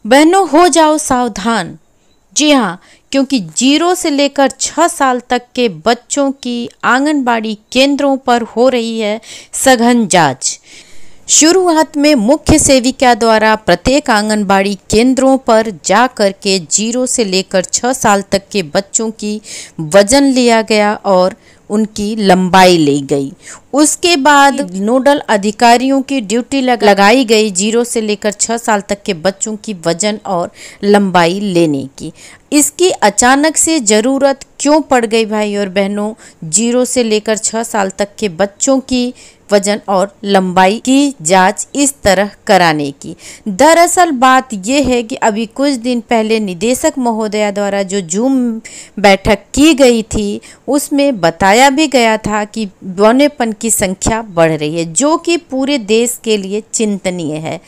बहनों हो जाओ सावधान। जी हाँ, क्योंकि 0 से लेकर 6 साल तक के बच्चों की आंगनबाड़ी केंद्रों पर हो रही है सघन जांच। शुरुआत में मुख्य सेविका द्वारा प्रत्येक आंगनबाड़ी केंद्रों पर जा कर के 0 से लेकर 6 साल तक के बच्चों की वजन लिया गया और उनकी लंबाई ली गई। उसके बाद नोडल अधिकारियों की ड्यूटी लगाई गई 0 से लेकर 6 साल तक के बच्चों की वजन और लंबाई लेने की। इसकी अचानक से ज़रूरत क्यों पड़ गई भाई और बहनों 0 से लेकर 6 साल तक के बच्चों की वजन और लंबाई की जांच इस तरह कराने की? दरअसल बात यह है कि अभी कुछ दिन पहले निदेशक महोदया द्वारा जो जूम बैठक की गई थी उसमें बताया भी गया था कि बौनेपन की संख्या बढ़ रही है, जो कि पूरे देश के लिए चिंतनीय है।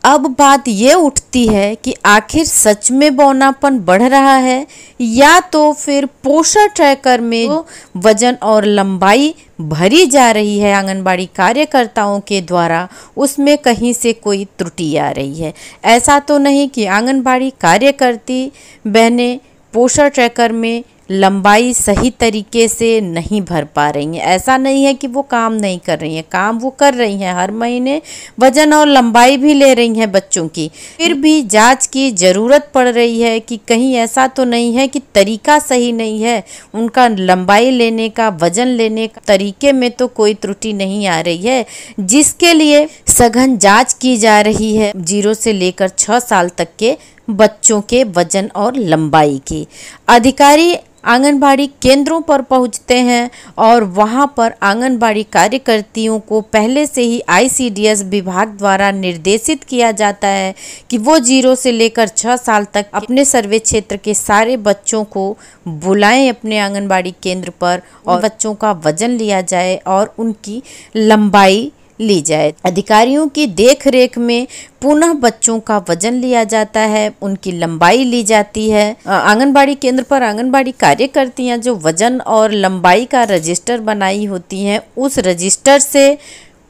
अब बात ये उठती है कि आखिर सच में बौनापन बढ़ रहा है या तो फिर पोषण ट्रैकर में वजन और लंबाई भरी जा रही है आंगनबाड़ी कार्यकर्ताओं के द्वारा, उसमें कहीं से कोई त्रुटि आ रही है। ऐसा तो नहीं कि आंगनबाड़ी कार्यकर्ती बहनें पोषण ट्रैकर में लंबाई सही तरीके से नहीं भर पा रही हैं। ऐसा नहीं है कि वो काम नहीं कर रही हैं, काम वो कर रही हैं, हर महीने वजन और लंबाई भी ले रही हैं बच्चों की। फिर भी जांच की ज़रूरत पड़ रही है कि कहीं ऐसा तो नहीं है कि तरीका सही नहीं है, उनका लंबाई लेने का, वजन लेने का तरीके में तो कोई त्रुटि नहीं आ रही है, जिसके लिए सघन जाँच की जा रही है 0 से लेकर 6 साल तक के बच्चों के वजन और लंबाई की। अधिकारी आंगनबाड़ी केंद्रों पर पहुंचते हैं और वहां पर आंगनबाड़ी कार्यकर्तियों को पहले से ही ICDS विभाग द्वारा निर्देशित किया जाता है कि वो 0 से लेकर 6 साल तक अपने सर्वे क्षेत्र के सारे बच्चों को बुलाएं अपने आंगनबाड़ी केंद्र पर और बच्चों का वजन लिया जाए और उनकी लंबाई ली जाए। अधिकारियों की देखरेख में पुनः बच्चों का वजन लिया जाता है, उनकी लंबाई ली जाती है। आंगनबाड़ी केंद्र पर आंगनबाड़ी कार्यकर्तियां जो वजन और लंबाई का रजिस्टर बनाई होती हैं, उस रजिस्टर से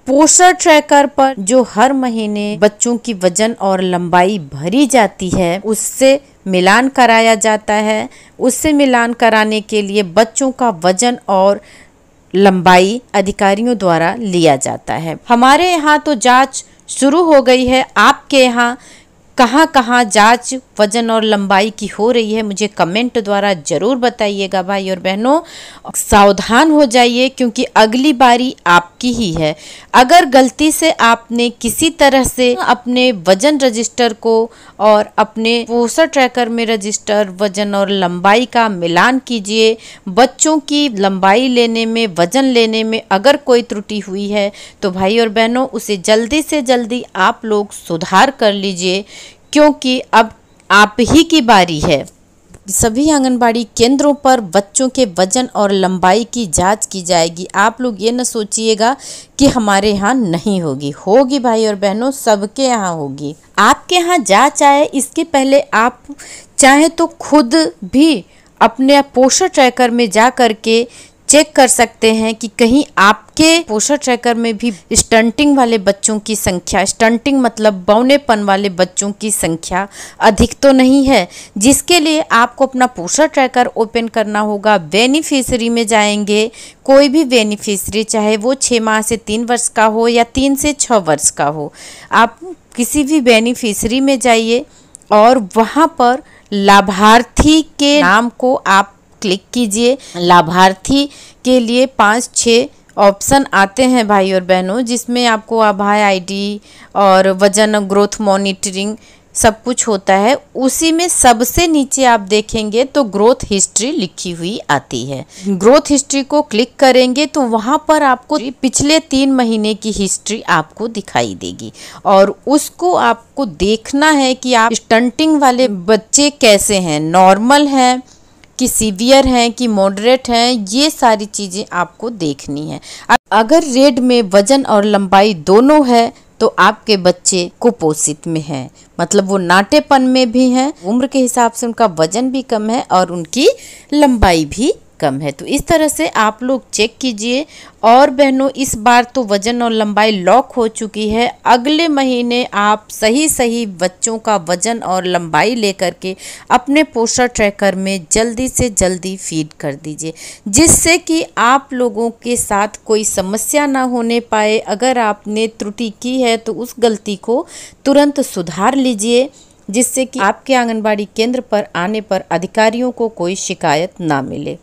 पोषण ट्रैकर पर जो हर महीने बच्चों की वजन और लंबाई भरी जाती है उससे मिलान कराया जाता है। उससे मिलान कराने के लिए बच्चों का वजन और लंबाई अधिकारियों द्वारा लिया जाता है। हमारे यहाँ तो जांच शुरू हो गई है। आपके यहाँ कहाँ कहाँ जांच वजन और लंबाई की हो रही है मुझे कमेंट द्वारा ज़रूर बताइएगा भाई और बहनों। सावधान हो जाइए क्योंकि अगली बारी आपकी ही है। अगर गलती से आपने किसी तरह से अपने वजन रजिस्टर को और अपने पोषण ट्रैकर में रजिस्टर वजन और लंबाई का मिलान कीजिए। बच्चों की लंबाई लेने में, वजन लेने में अगर कोई त्रुटि हुई है तो भाई और बहनों उसे जल्दी से जल्दी आप लोग सुधार कर लीजिए, क्योंकि अब आप ही की बारी है। सभी आंगनबाड़ी केंद्रों पर बच्चों के वजन और लंबाई की जांच की जाएगी। आप लोग ये न सोचिएगा कि हमारे यहाँ नहीं होगी, होगी भाई और बहनों, सबके यहाँ होगी। आपके यहाँ जांच आए इसके पहले आप चाहे तो खुद भी अपने पोषण ट्रैकर में जा कर के चेक कर सकते हैं कि कहीं आपके पोषण ट्रैकर में भी स्टंटिंग वाले बच्चों की संख्या, स्टंटिंग मतलब बौनेपन वाले बच्चों की संख्या अधिक तो नहीं है, जिसके लिए आपको अपना पोषण ट्रैकर ओपन करना होगा। बेनिफिशरी में जाएंगे, कोई भी बेनिफिशरी चाहे वो 6 माह से 3 वर्ष का हो या 3 से 6 वर्ष का हो, आप किसी भी बेनिफिशरी में जाइए और वहाँ पर लाभार्थी के नाम को आप क्लिक कीजिए। लाभार्थी के लिए 5-6 ऑप्शन आते हैं भाई और बहनों, जिसमें आपको आभार ID और वजन ग्रोथ मॉनिटरिंग सब कुछ होता है। उसी में सबसे नीचे आप देखेंगे तो ग्रोथ हिस्ट्री लिखी हुई आती है। ग्रोथ हिस्ट्री को क्लिक करेंगे तो वहाँ पर आपको पिछले 3 महीने की हिस्ट्री आपको दिखाई देगी और उसको आपको देखना है कि आप स्टंटिंग वाले बच्चे कैसे हैं, नॉर्मल हैं कि सीवियर हैं कि मॉडरेट हैं, ये सारी चीज़ें आपको देखनी है। अगर रेड में वजन और लंबाई दोनों है तो आपके बच्चे कुपोषित में हैं, मतलब वो नाटेपन में भी हैं, उम्र के हिसाब से उनका वजन भी कम है और उनकी लंबाई भी कम है। तो इस तरह से आप लोग चेक कीजिए। और बहनों, इस बार तो वज़न और लंबाई लॉक हो चुकी है। अगले महीने आप सही बच्चों का वज़न और लंबाई लेकर के अपने पोस्टर ट्रैकर में जल्दी से जल्दी फीड कर दीजिए, जिससे कि आप लोगों के साथ कोई समस्या ना होने पाए। अगर आपने त्रुटि की है तो उस गलती को तुरंत सुधार लीजिए, जिससे कि आपके आंगनबाड़ी केंद्र पर आने पर अधिकारियों को कोई शिकायत ना मिले।